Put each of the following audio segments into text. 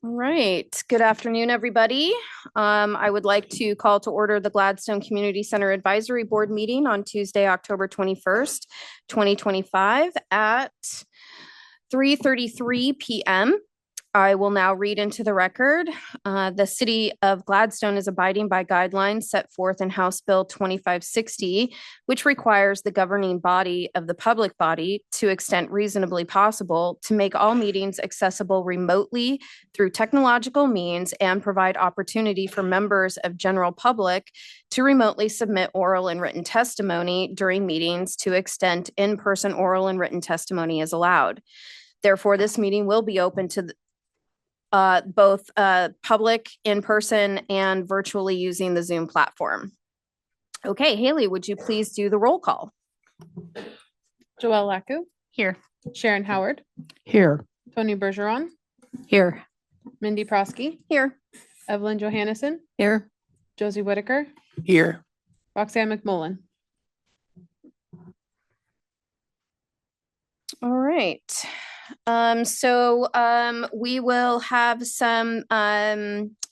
All right. Good afternoon, everybody. I would like to call to order the Gladstone Community Center Advisory Board meeting on Tuesday, October 21st, 2025 at 3:33 p.m. I will now read into the record. The City of Gladstone is abiding by guidelines set forth in House Bill 2560, which requires the governing body of the public body, to extent reasonably possible, to make all meetings accessible remotely through technological means and provide opportunity for members of general public to remotely submit oral and written testimony during meetings to extent in-person oral and written testimony is allowed. Therefore, this meeting will be open to both public in person and virtually using the Zoom platform. Okay, Haley, would you please do the roll call? Joelle Laku. Here. Sharon Howard. Here. Tony Bergeron. Here. Mindy Prosky. Here. Evelyn Johannesson. Here. Josie Whitaker. Here. Roxanne McMullen. All right. We will have some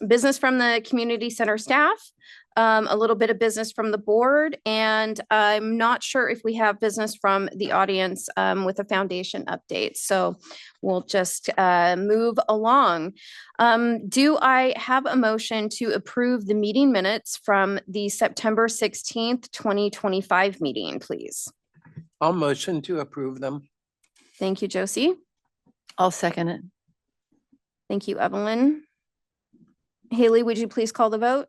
business from the community center staff, a little bit of business from the board, and I'm not sure if we have business from the audience with a foundation update. So we'll just move along. Do I have a motion to approve the meeting minutes from the September 16th, 2025 meeting, please? I'll motion to approve them. Thank you, Josie. I'll second it. Thank you, Evelyn. Haley, would you please call the vote?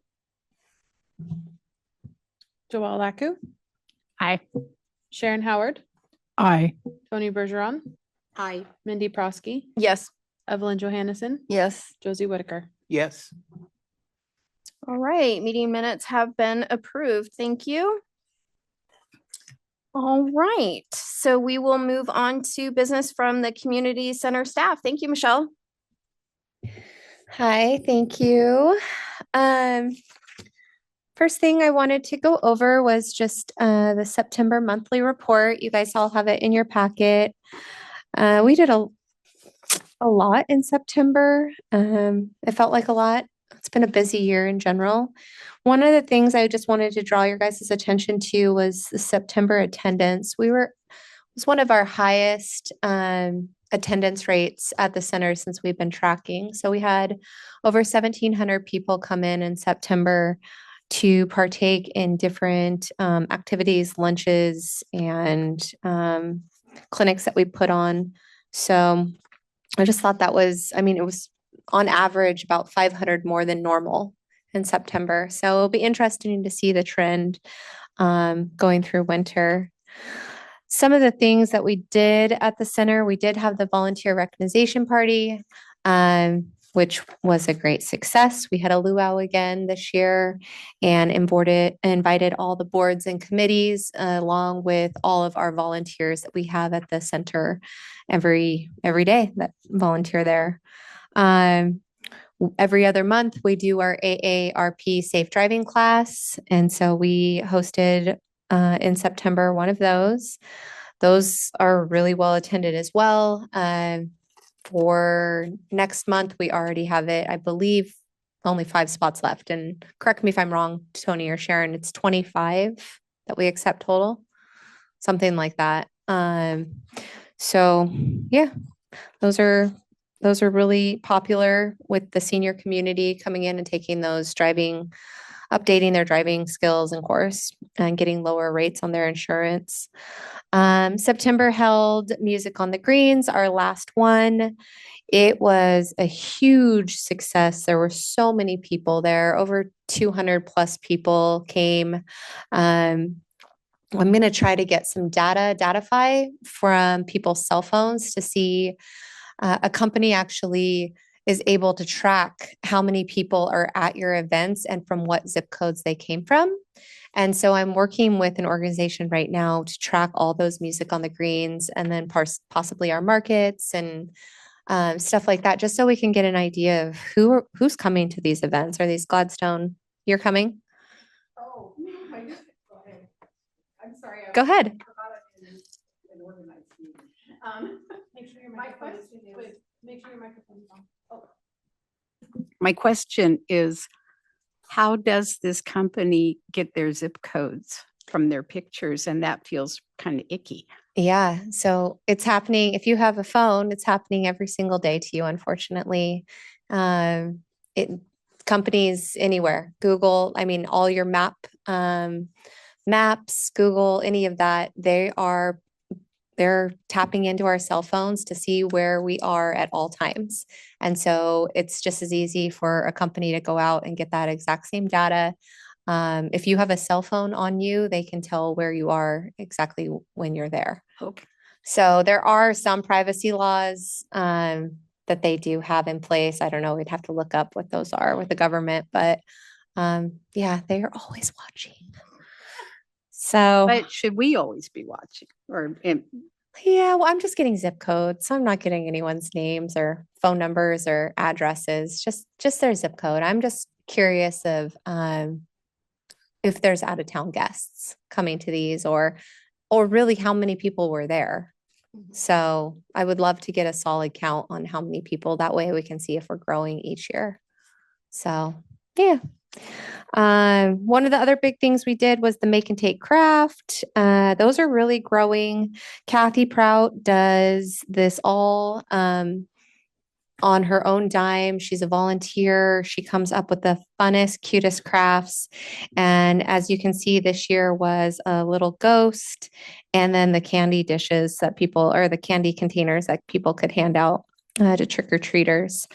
Joelle Laku. Aye. Sharon Howard. Aye. Tony Bergeron. Aye. Mindy Prosky. Yes. Evelyn Johannesson. Yes. Josie Whitaker. Yes. All right, meeting minutes have been approved. Thank you. All right, so we will move on to business from the community center staff. Thank you, Michelle. Hi, thank you. First thing I wanted to go over was just the September monthly report. You guys all have it in your packet. We did a lot in September. It felt like a lot. It's been a busy year in general. One of the things I just wanted to draw your guys' attention to was the September attendance. It was one of our highest attendance rates at the center since we've been tracking. So we had over 1,700 people come in September to partake in different activities, lunches, and clinics that we put on. So I just thought it was on average about 500 more than normal in September. So it'll be interesting to see the trend going through winter. Some of the things that we did at the center, we did have the volunteer recognition party, which was a great success. We had a luau again this year and invited all the boards and committees along with all of our volunteers that we have at the center every day that volunteer there. Every other month, we do our AARP safe driving class. And so we hosted in September one of those. Those are really well attended as well. For next month, we already have it, I believe, only 5 spots left. And correct me if I'm wrong, Tony or Sharon, it's 25 that we accept total, something like that. So yeah, those are really popular with the senior community coming in and taking those updating their driving skills and course and getting lower rates on their insurance. September held Music on the Greens, our last one. It was a huge success. There were so many people there. Over 200 plus people came. I'm going to try to get some datify from people's cell phones to see a company actually is able to track how many people are at your events and from what zip codes they came from. And so I'm working with an organization right now to track all those Music on the Greens and then possibly our markets and stuff like that, just so we can get an idea of who's coming to these events. Are these Gladstone? You're coming? Oh, I just go ahead. I'm sorry. Go ahead. Make sure your microphone is on. Oh. My question is, how does this company get their zip codes from their pictures? And that feels kind of icky. Yeah, so it's happening. If you have a phone, it's happening every single day to you, unfortunately. It companies anywhere, Google, I mean, all your maps, Google, any of that, they're tapping into our cell phones to see where we are at all times. And so it's just as easy for a company to go out and get that exact same data. If you have a cell phone on you, they can tell where you are exactly when you're there. Okay. So there are some privacy laws that they do have in place. I don't know, we'd have to look up what those are with the government, but yeah, they are always watching. So But should we always be watching? yeah, well, I'm just getting zip codes. So I'm not getting anyone's names or phone numbers or addresses, just their zip code. I'm just curious of if there's out of town guests coming to these or really how many people were there. So I would love to get a solid count on how many people. That way we can see if we're growing each year. So yeah. One of the other big things we did was the make and take craft. Those are really growing. Kathy Prout does this all on her own dime. She's a volunteer. She comes up with the funnest, cutest crafts. And as you can see, this year was a little ghost and then the candy dishes that or the candy containers that people could hand out to trick-or-treaters.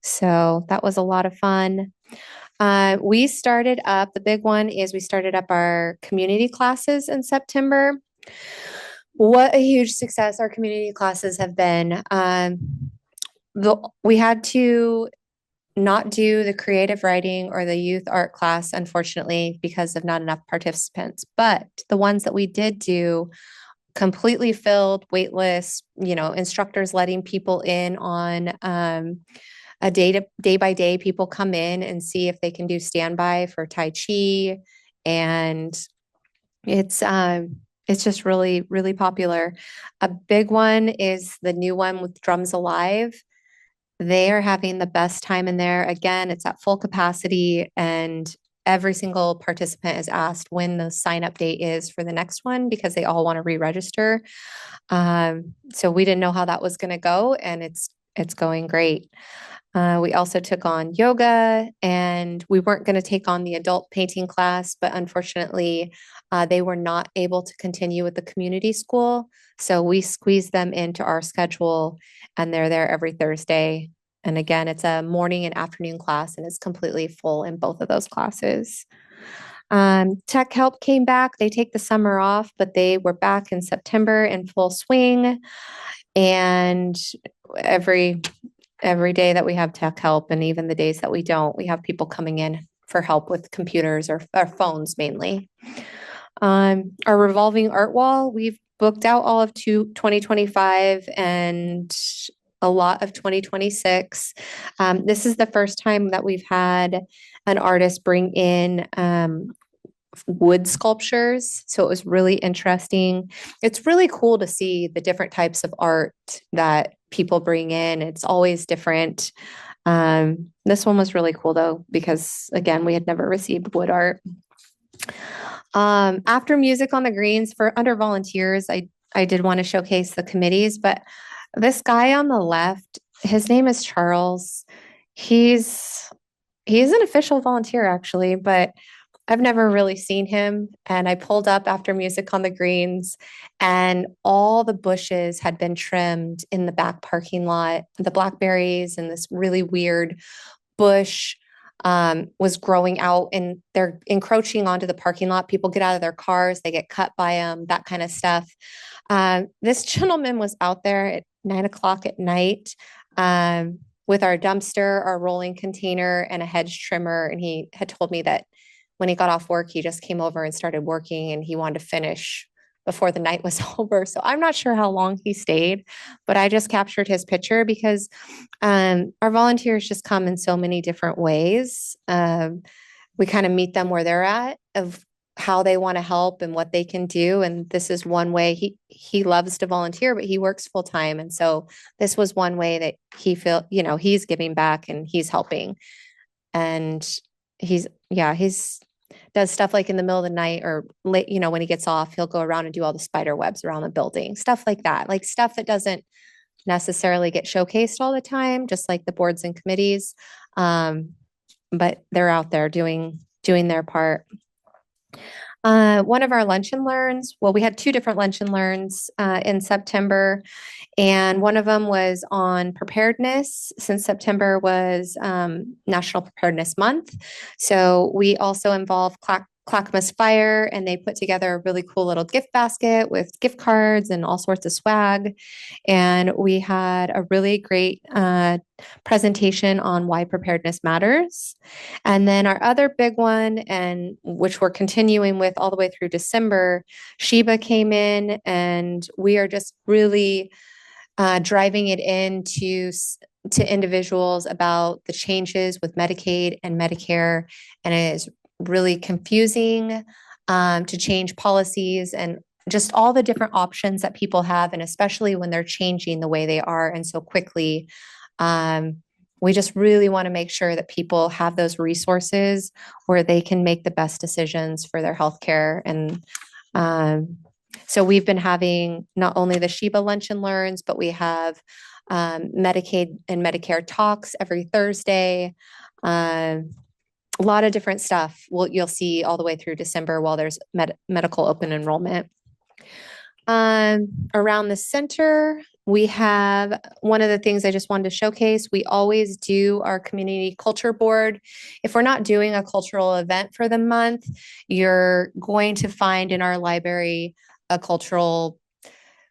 So that was a lot of fun. We started up, the big one is we started up our community classes in September. What a huge success our community classes have been. We had to not do the creative writing or the youth art class, unfortunately, because of not enough participants. But the ones that we did do completely filled, waitlist, instructors letting people in on a day by day. People come in and see if they can do standby for Tai Chi. And it's just really, really popular. A big one is the new one with Drums Alive. They are having the best time in there. Again, it's at full capacity and every single participant is asked when the sign up date is for the next one because they all want to re-register. So we didn't know how that was going to go and it's going great. We also took on yoga and we weren't going to take on the adult painting class, but unfortunately, they were not able to continue with the community school. So we squeezed them into our schedule and they're there every Thursday. And again, it's a morning and afternoon class and it's completely full in both of those classes. Tech Help came back. They take the summer off, but they were back in September in full swing. And every day that we have tech help and even the days that we don't, we have people coming in for help with computers or phones mainly. Our revolving art wall, we've booked out all of 2025 and a lot of 2026. This is the first time that we've had an artist bring in wood sculptures. So it was really interesting. It's really cool to see the different types of art that people bring in. It's always different. This one was really cool though, because again, we had never received wood art. After music on the greens for under volunteers, I did want to showcase the committees, but this guy on the left, his name is Charles. He's an official volunteer actually, but I've never really seen him. And I pulled up after music on the greens and all the bushes had been trimmed in the back parking lot. The blackberries and this really weird bush was growing out and they're encroaching onto the parking lot. People get out of their cars, they get cut by them, that kind of stuff. This gentleman was out there at 9:00 at night with our dumpster, our rolling container, and a hedge trimmer. And he had told me that when he got off work, he just came over and started working and he wanted to finish before the night was over. So I'm not sure how long he stayed, but I just captured his picture because our volunteers just come in so many different ways. We kind of meet them where they're at of how they want to help and what they can do. And this is one way he loves to volunteer, but he works full time. And so this was one way that he he's giving back and he's helping. And he's does stuff like in the middle of the night or late, when he gets off, he'll go around and do all the spider webs around the building, stuff like that, like stuff that doesn't necessarily get showcased all the time, just like the boards and committees. But they're out there doing their part. One of our lunch and learns, well, we had two different lunch and learns in September, and one of them was on preparedness, since September was National Preparedness Month. So we also involved Clackamas Fire, and they put together a really cool little gift basket with gift cards and all sorts of swag. And we had a really great presentation on why preparedness matters. And then our other big one, and which we're continuing with all the way through December, Sheba came in, and we are just really driving it into to individuals about the changes with Medicaid and Medicare, and it is really confusing to change policies and just all the different options that people have, and especially when they're changing the way they are and so quickly. We just really want to make sure that people have those resources where they can make the best decisions for their healthcare. And so we've been having not only the Sheba Lunch and Learns, but we have Medicaid and Medicare talks every Thursday. A lot of different stuff you'll see all the way through December while there's medical open enrollment. Around the center, we have one of the things I just wanted to showcase. We always do our community culture board. If we're not doing a cultural event for the month, you're going to find in our library a cultural,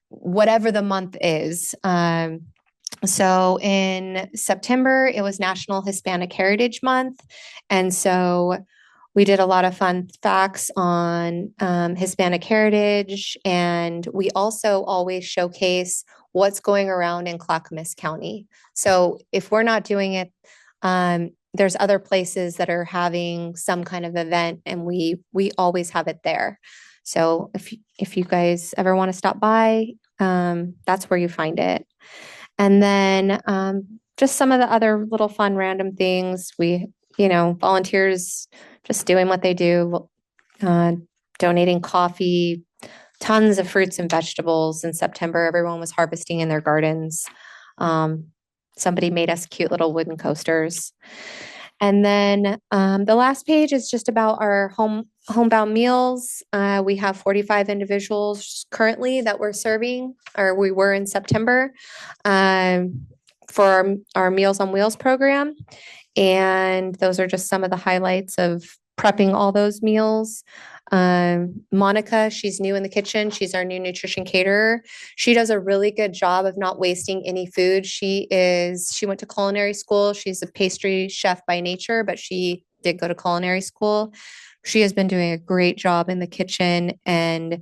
whatever the month is. So in September, it was National Hispanic Heritage Month. And so we did a lot of fun facts on Hispanic heritage. And we also always showcase what's going around in Clackamas County. So if we're not doing it, there's other places that are having some kind of event, and we always have it there. So if you guys ever want to stop by, that's where you find it. And then just some of the other little fun random things. We, volunteers just doing what they do, donating coffee, tons of fruits and vegetables. In September, everyone was harvesting in their gardens. Somebody made us cute little wooden coasters. And then the last page is just about our homebound meals. We have 45 individuals currently that we're serving, or we were in September, for our Meals on Wheels program. And those are just some of the highlights of prepping all those meals. Monica, she's new in the kitchen. She's our new nutrition caterer. She does a really good job of not wasting any food. She went to culinary school. She's a pastry chef by nature, but she did go to culinary school. She has been doing a great job in the kitchen, and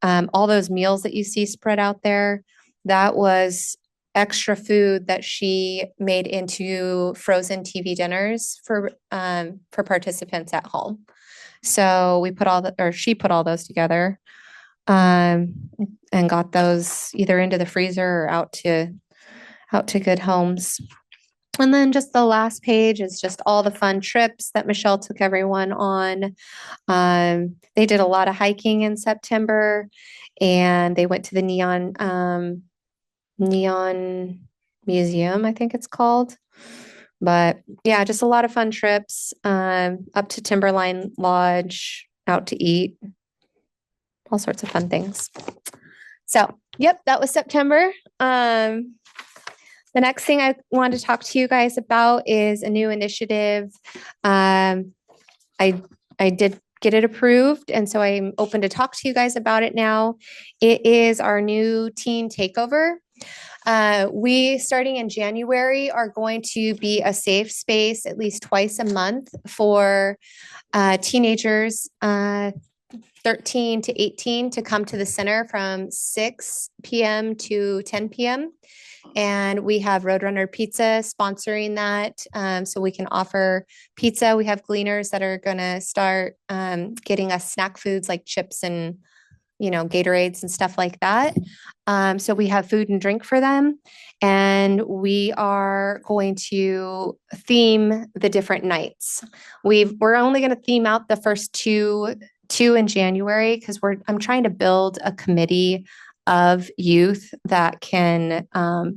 all those meals that you see spread out there, that was extra food that she made into frozen TV dinners for participants at home. So she put all those together, and got those either into the freezer or out to good homes. And then just the last page is just all the fun trips that Michelle took everyone on. They did a lot of hiking in September, and they went to the Neon Museum, I think it's called. But yeah, just a lot of fun trips, up to Timberline Lodge, out to eat, all sorts of fun things. So, yep, that was September. The next thing I wanted to talk to you guys about is a new initiative. I did get it approved, and so I'm open to talk to you guys about it now. It is our new teen takeover. We, starting in January, are going to be a safe space at least twice a month for teenagers 13 to 18 to come to the center from 6 p.m. to 10 p.m. And we have Roadrunner Pizza sponsoring that. So we can offer pizza. We have gleaners that are going to start getting us snack foods like chips and Gatorades and stuff like that. So we have food and drink for them, and we are going to theme the different nights. We're only going to theme out the first two in January because I'm trying to build a committee of youth that can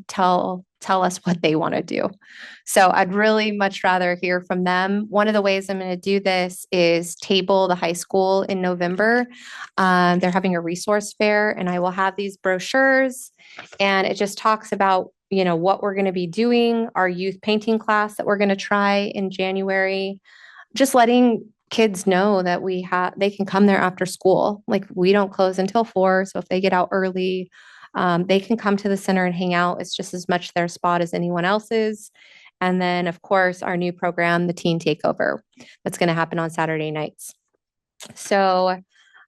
tell us what they want to do. So I'd really much rather hear from them. One of the ways I'm going to do this is table the high school in November. They're having a resource fair, and I will have these brochures, and it just talks about what we're going to be doing, our youth painting class that we're going to try in January, just letting kids know that they can come there after school. Like, we don't close until 4, so if they get out early, they can come to the center and hang out. It's just as much their spot as anyone else's. And then, of course, our new program, the Teen Takeover, that's going to happen on Saturday nights. So,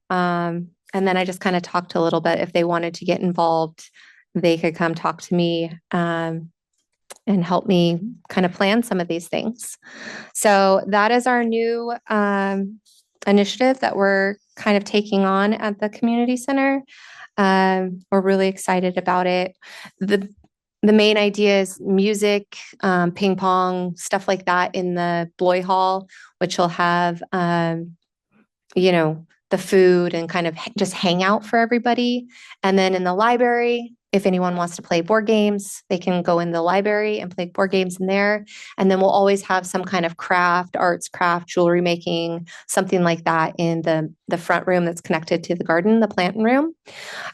and then I just kind of talked a little bit. If they wanted to get involved, they could come talk to me and help me kind of plan some of these things. So that is our new initiative that we're kind of taking on at the community center. We're really excited about it. The main idea is music, ping pong, stuff like that in the Bloy Hall, which will have, the food and kind of just hang out for everybody. And then in the library, if anyone wants to play board games, they can go in the library and play board games in there. And then we'll always have some kind of arts, craft, jewelry making, something like that in the front room that's connected to the garden, the plant room.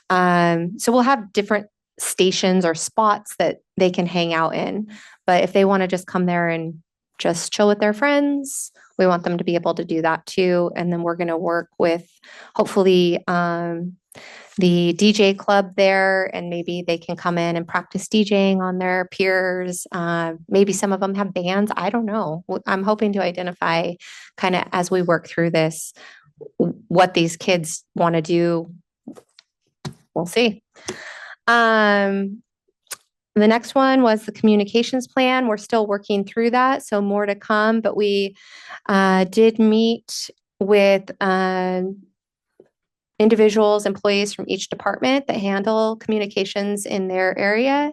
So we'll have different stations or spots that they can hang out in. But if they want to just come there and just chill with their friends, we want them to be able to do that too. And then we're going to work with, hopefully, the DJ club there, and maybe they can come in and practice DJing on their peers. Maybe some of them have bands. I don't know. I'm hoping to identify, kind of as we work through this, what these kids want to do. We'll see. The next one was the communications plan. We're still working through that, so more to come, but we did meet with individuals, employees from each department that handle communications in their area,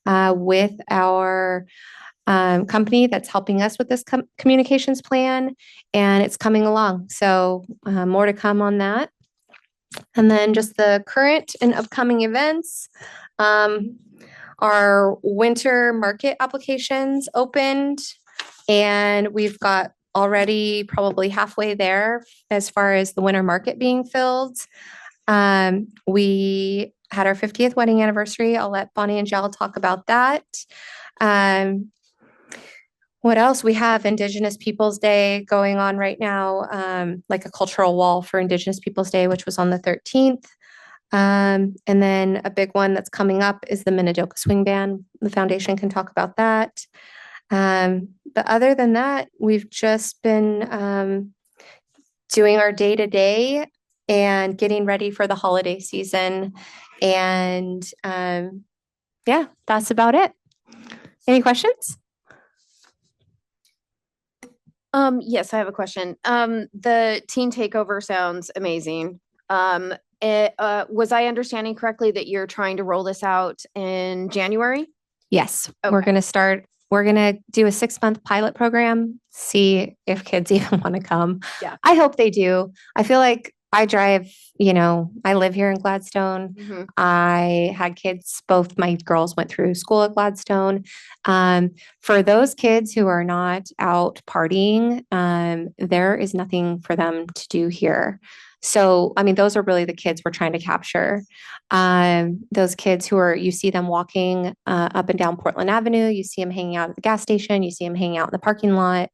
with our company that's helping us with this communications plan, and it's coming along. So more to come on that. And then just the current and upcoming events. Our winter market applications opened, and we've got already probably halfway there as far as the winter market being filled. We had our 50th wedding anniversary. I'll let Bonnie and Jill talk about that. What else? We have Indigenous Peoples Day going on right now, like a cultural wall for Indigenous Peoples Day, which was on the 13th. And then a big one that's coming up is the Minidoka Swing Band. The foundation can talk about that. But other than that, we've just been doing our day-to-day and getting ready for the holiday season. And yeah, that's about it. Any questions? Yes, I have a question. The teen takeover sounds amazing. Was I understanding correctly that you're trying to roll this out in January? Yes, we're Okay. going to start. We're going to do a 6-month pilot program, see if kids even want to come. Yeah. I hope they do. I feel like I drive, I live here in Gladstone. Mhm. I had kids, both my girls went through school at Gladstone. For those kids who are not out partying, there is nothing for them to do here. So, I mean, those are really the kids we're trying to capture. Those kids you see them walking up and down Portland Avenue, you see them hanging out at the gas station, you see them hanging out in the parking lot.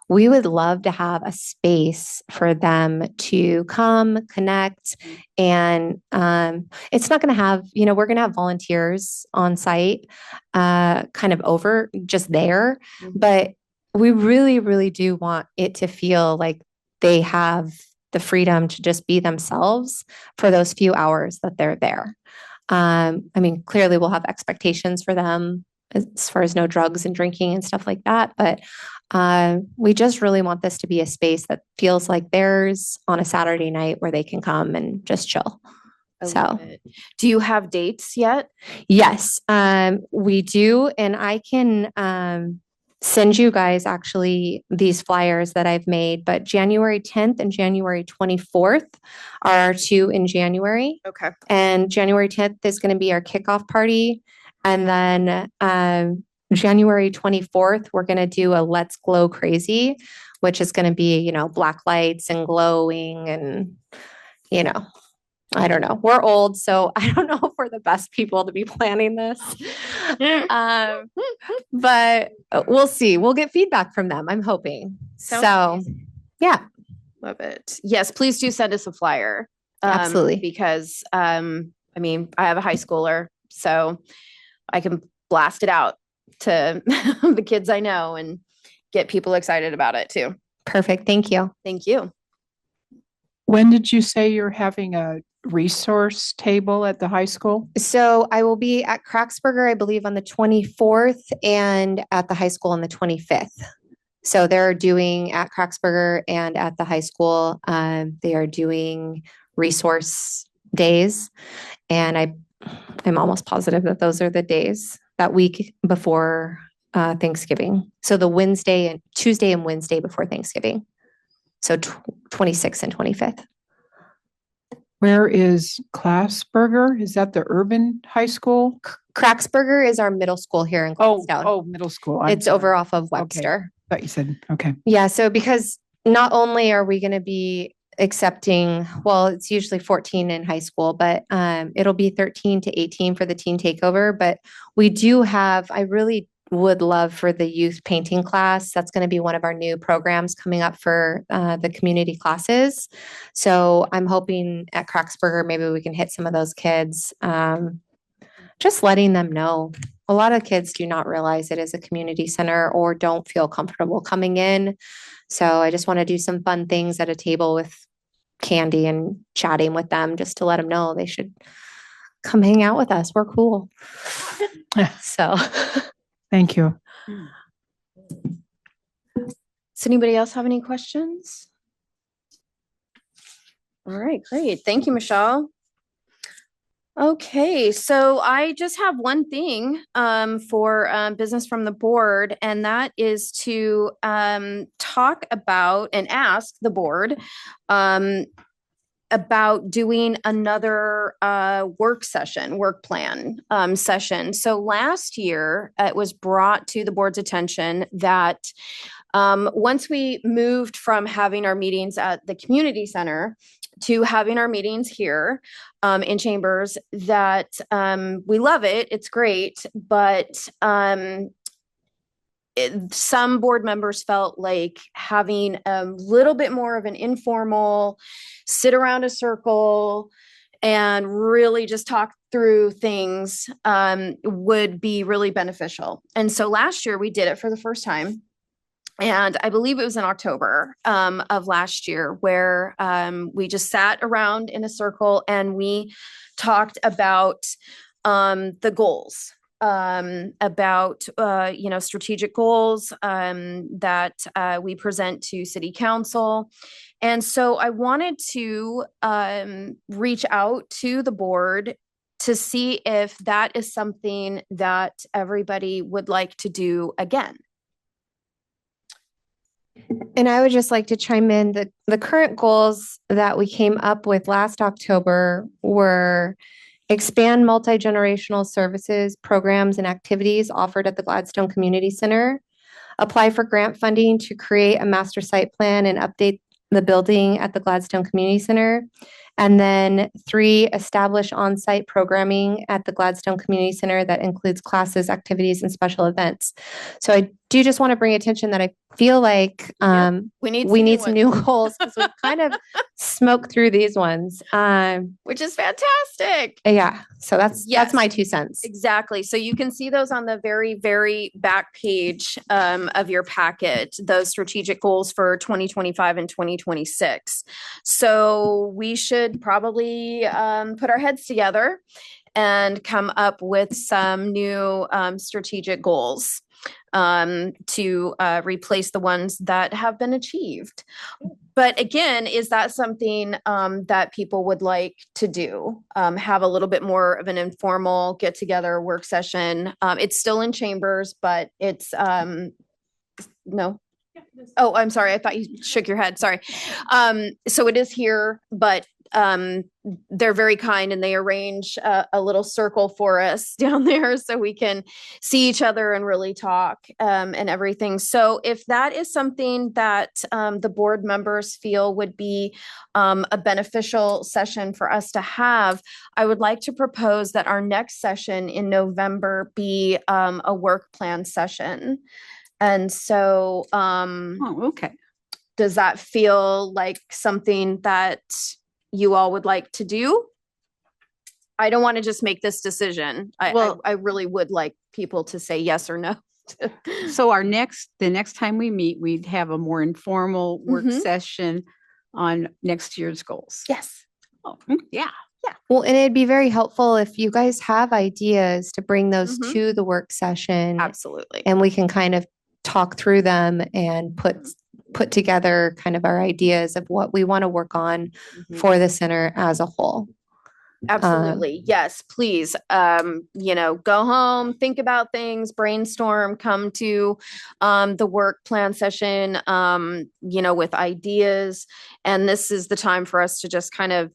We would love to have a space for them to come, connect, and it's not going to have, we're going to have volunteers on site, kind of over just there, but we really, really do want it to feel like they have the freedom to just be themselves for those few hours that they're there. I mean, clearly we'll have expectations for them, as far as no drugs and drinking and stuff like that. But we just really want this to be a space that feels like theirs on a Saturday night where they can come and just chill. I So, love it. Do you have dates yet? yes, we do. And I can send you guys actually these flyers that I've made, but January 10th and January 24th are our two in January. Okay. And January 10th is going to be our kickoff party. And then January 24th, we're going to do a Let's Glow Crazy, which is going to be, you know, black lights and glowing and, you know, I don't know. We're old, so I don't know if we're the best people to be planning this. But we'll see. We'll get feedback from them, I'm hoping. Sounds So, amazing. yeah, Love it. Yes, please do send us a flyer. Absolutely. Because I mean, I have a high schooler, so I can blast it out to the kids I know and get people excited about it too. perfect. Thank you. Thank you. When did you say you're having a resource table at the high school? So I will be at Cracksburger, I believe, on the 24th and at the high school on the 25th. So they're doing at Cracksburger and at the high school, they are doing resource days. And I'm almost positive that those are the days that week before Thanksgiving. So the Tuesday and Wednesday before Thanksgiving. So 26th and 25th. Where is Classburger? Is that the urban high school? Cracksburger is our middle school here in Gladstone. Middle school. It's over off of Webster. Thought you said, okay. Yeah, so because not only are we going to be accepting, well, it's usually 14 in high school, but it'll be 13 to 18 for the teen takeover. But we do have, I really would love for the youth painting class. That's going to be one of our new programs coming up for the community classes. So I'm hoping at Cracksburger, maybe we can hit some of those kids. Just letting them know. A lot of kids do not realize it is a community center or don't feel comfortable coming in. So I just want to do some fun things at a table with candy and chatting with them just to let them know they should come hang out with us. We're cool. So Thank you. Does anybody else have any questions? All right, great. Thank you, Michelle. Okay, so I just have one thing for business from the board, and that is to talk about and ask the board about doing another work plan session. So last year, it was brought to the board's attention that once we moved from having our meetings at the community center to having our meetings here in chambers, that we love it. It's great, but some board members felt like having a little bit more of an informal sit around a circle and really just talk through things would be really beneficial. And so last year we did it for the first time. And I believe it was in October of last year where we just sat around in a circle and we talked about the goals. About strategic goals that we present to city council. And so I wanted to reach out to the board to see if that is something that everybody would like to do again. And I would just like to chime in that the current goals that we came up with last October were expand multi-generational services, programs, and activities offered at the Gladstone Community Center. Apply for grant funding to create a master site plan and update the building at the Gladstone Community Center. And then 3, establish on-site programming at the Gladstone Community Center that includes classes, activities, and special events. So I do just want to bring attention that I feel like we need some new goals because we've kind of smoked through these ones. Which is fantastic. Yeah. So that's Yes. my 2 cents. Exactly. So you can see those on the very, very back page of your packet, those strategic goals for 2025 and 2026. So we should probably put our heads together and come up with some new strategic goals to replace the ones that have been achieved. But again, is that something that people would like to do? Have a little bit more of an informal get together work session. It's still in chambers, but it's no. Oh, I'm sorry. I thought you shook your head. Sorry. So it is here, but they're very kind and they arrange a little circle for us down there so we can see each other and really talk and everything. So if that is something that the board members feel would be a beneficial session for us to have, I would like to propose that our next session in November be a work plan session. And so, Oh, okay. does that feel like something that you all would like to do? I don't want to just make this decision. Well- I really would like people to say yes or no. So the next time we meet, we'd have a more informal work Mhm. session on next year's goals. Yes. Oh, yeah. Well, and it'd be very helpful if you guys have ideas to bring those Mhm. to the work session. Absolutely. And we can kind of talk through them and put together kind of our ideas of what we want to work on Mhm. for the center as a whole. Absolutely. Yes, please. Go home, think about things, brainstorm, come to the work plan session, with ideas. And this is the time for us to just kind of,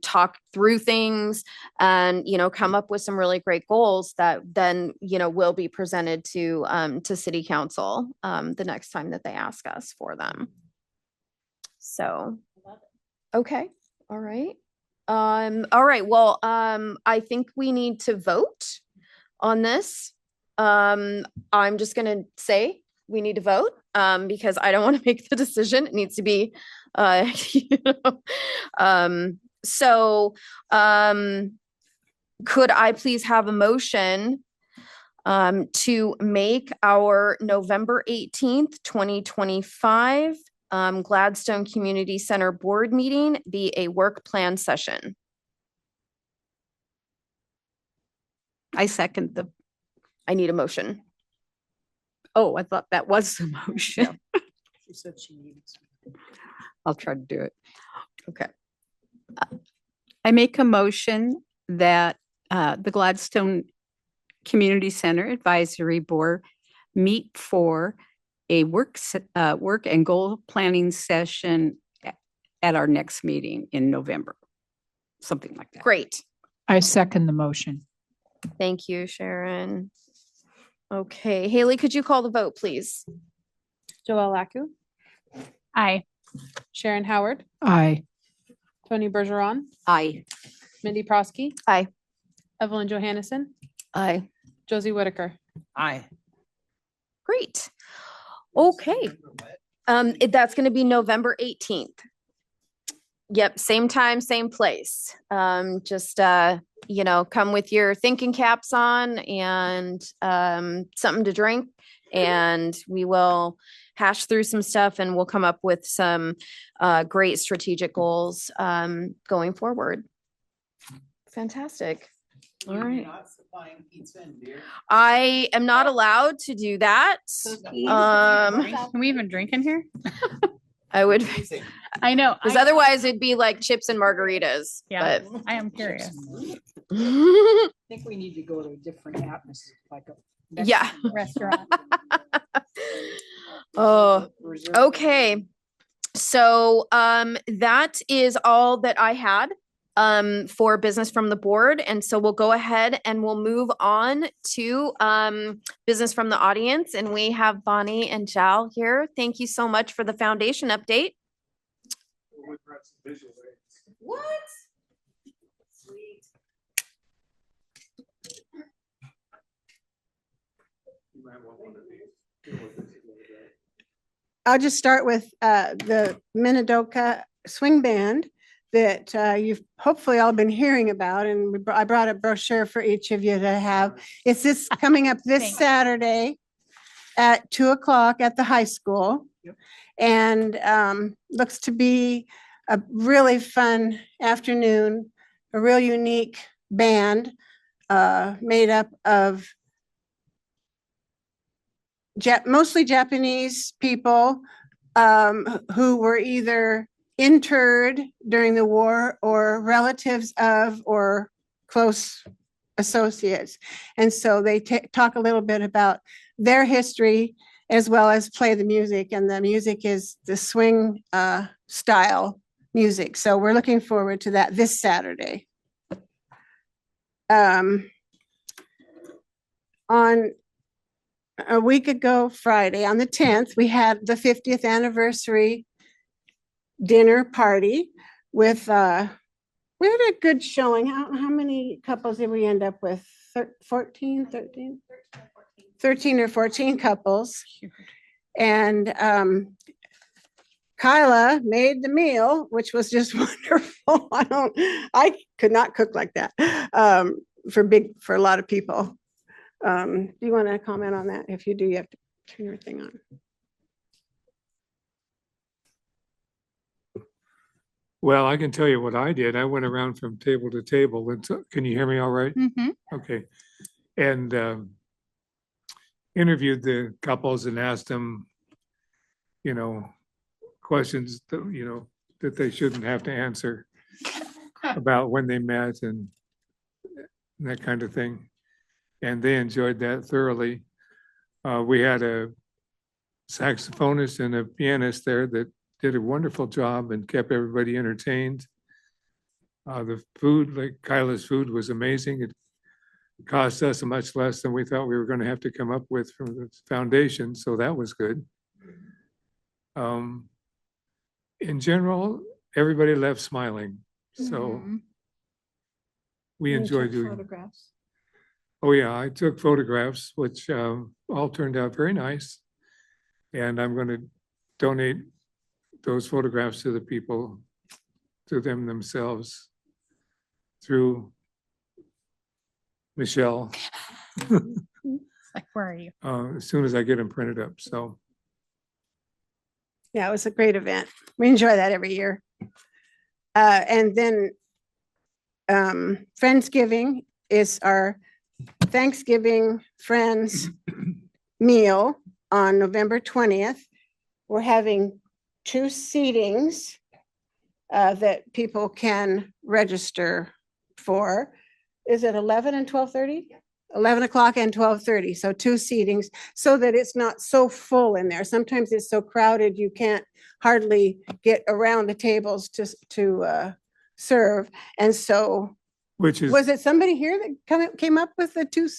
talk through things and, come up with some really great goals that then, will be presented to city council the next time that they ask us for them. So, okay. All right. All right. Well, I think we need to vote on this. I'm just gonna say we need to vote, because I don't want to make the decision. It needs to be, so, could I please have a motion, to make our November 18th, 2025 Gladstone Community Center Board meeting be a work plan session? I second I need a motion. I thought that was the motion. She said she needed some. I'll try to do it. Okay. I make a motion that the Gladstone Community Center Advisory Board meet for a work and goal planning session at our next meeting in November. Something like that. Great. I second the motion. Thank you, Sharon. Okay, Haley, could you call the vote, please? Joelle Laku, Aye. Sharon Howard, Aye. Tony Bergeron, Aye. Mindy Prosky. Aye. Evelyn Johannesson, Aye. Josie Whitaker. Aye. Great. Okay. That's going to be November 18th. Yep, same time, same place. Just come with your thinking caps on and something to drink, and we will hash through some stuff and we'll come up with some great strategic goals going forward. Fantastic. All right. Not supplying pizza and beer. I am not allowed to do that. Can we even drink in here? I would, I know. because otherwise it'd be like chips and margaritas. Yeah, I am curious. But I think we need to go to a different atmosphere, like a. Yeah. Restaurant. Oh, okay. So that is all that I had for business from the board. And so we'll go ahead and we'll move on to business from the audience. And we have Bonnie and Jal here. Thank you so much for the foundation update. What? Sweet. I'll just start with the Minidoka Swing Band that you've hopefully all been hearing about, and I brought a brochure for each of you to have. It's this coming up this Thanks. Saturday at 2:00 at the high school. And looks to be a really fun afternoon, a real unique band. made up of mostly Japanese people who were either interred during the war or relatives of or close associates. And so they talk a little bit about their history as well as play the music. And the music is the swing style music. So we're looking forward to that this Saturday. On a week ago, Friday, on the 10th, we had the 50th anniversary dinner party with, we had a good showing. How many couples did we end up with? 13 or 14 couples. And Kyla made the meal, which was just wonderful. I could not cook like that for a lot of people. Do you want to comment on that? If you do, you have to turn your thing on. Well, I can tell you what I did. I went around from table to table. And can you hear me all right? Mhm. Okay. And interviewed the couples and asked them, questions that, that they shouldn't have to answer about when they met and that kind of thing. And they enjoyed that thoroughly. We had a saxophonist and a pianist there that did a wonderful job and kept everybody entertained. The food, like Kyla's food, was amazing. It cost us much less than we thought we were going to have to come up with from the foundation, so that was good. In general, everybody left smiling, so we enjoyed doing. Photographs. Oh yeah, I took photographs, which all turned out very nice. And I'm going to donate those photographs to the people, to them themselves, through Michelle, Like, where are you? as soon as I get them printed up. So Yeah, it was a great event. We enjoy that every year. And then Friendsgiving is our Thanksgiving Friends meal on November 20th. We're having 2 seatings that people can register for. Is it 11 and 12:30? 11 o'clock and 12:30. So 2 seatings so that it's not so full in there. Sometimes it's so crowded you can't hardly get around the tables to serve. And so which is was it somebody here that came up with the two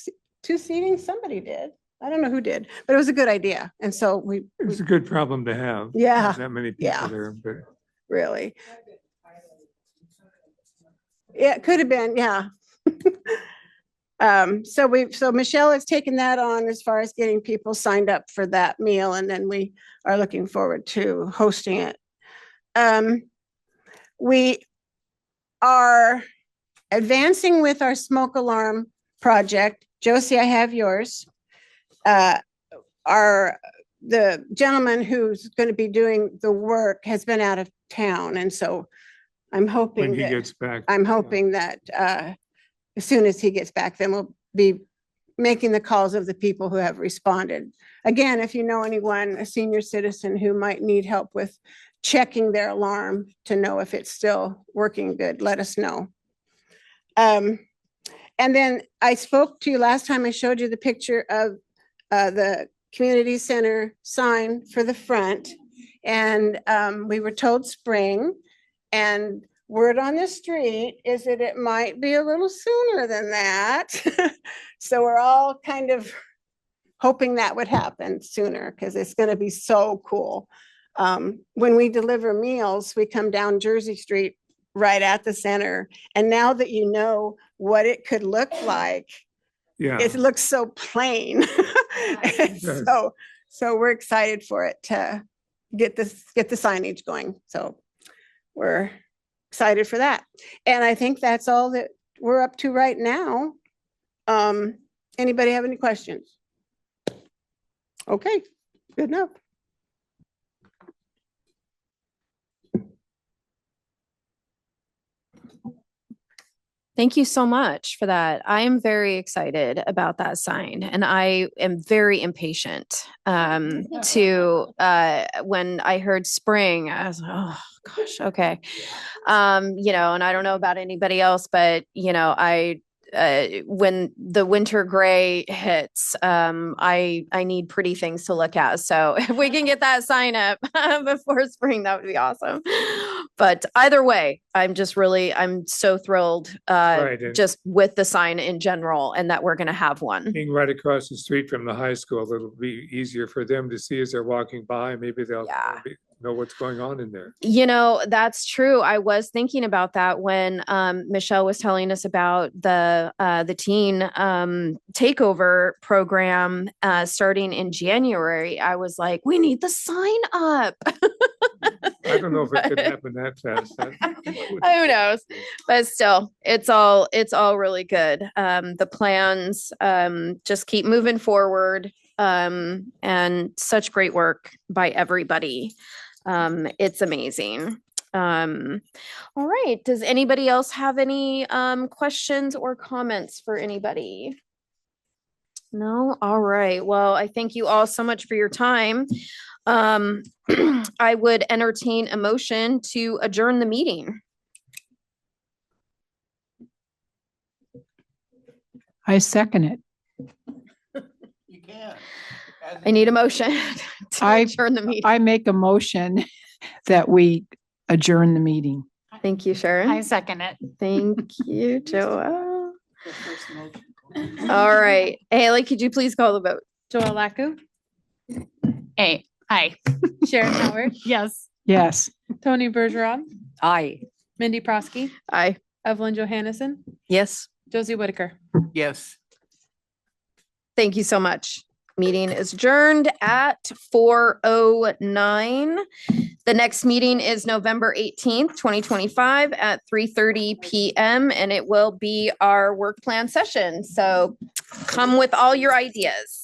seatings? Somebody did. I don't know who did, but it was a good idea. And so it's a good problem to have. Yeah, Have that many people yeah. there, but really. Yeah, it could have been, yeah. So Michelle has taken that on as far as getting people signed up for that meal, and then we are looking forward to hosting it. We are advancing with our smoke alarm project. Josie, I have yours. The gentleman who's going to be doing the work has been out of town, and so I'm hoping when he that gets back. I'm hoping that as soon as he gets back, then we'll be making the calls of the people who have responded. Again, if you know anyone, a senior citizen who might need help with checking their alarm to know if it's still working good, let us know. And then I spoke to you last time. I showed you the picture of the community center sign for the front, and we were told spring, and word on the street is that it might be a little sooner than that. So we're all kind of hoping that would happen sooner because it's going to be so cool. When we deliver meals, we come down Jersey Street right at the center. And now that you know what it could look like, Yeah. it looks so plain. So we're excited for it to get the signage going. So we're excited for that. And I think that's all that we're up to right now. Anybody have any questions? Okay, good enough. Thank you so much for that. I am very excited about that sign and I am very impatient to when I heard spring, I was like, oh gosh, okay. And I don't know about anybody else, but when the winter gray hits, I need pretty things to look at. So if we can get that sign up before spring, that would be awesome. But either way, I'm so thrilled Right, and- just with the sign in general and that we're going to have one. Being right across the street from the high school, it'll be easier for them to see as they're walking by. Maybe they'll Yeah. know what's going on in there. That's true. I was thinking about that when Michelle was telling us about the teen takeover program starting in January. I was like, we need the sign up. I don't know if it could happen that fast. Who knows? But still, it's all really good. The plans just keep moving forward. And such great work by everybody. It's amazing. All right. Does anybody else have any questions or comments for anybody? No? All right. Well, I thank you all so much for your time. I would entertain a motion to adjourn the meeting. I second it. You can. I need a motion to I- adjourn the meeting. I make a motion that we adjourn the meeting. Thank you, Sharon. I second it. Thank you, Joelle. The first motion. All right. Haley, could you please call the vote? Joelle Laku, Aye. Sharon Howard, Yes. Yes. Tony Bergeron, Aye. Mindy Prosky, Aye. Evelyn Johannesson, Yes. Josie Whitaker. Yes. Thank you so much. Meeting is adjourned at 4:09. The next meeting is November 18th, 2025 at 3:30 p.m. and it will be our work plan session. So come with all your ideas.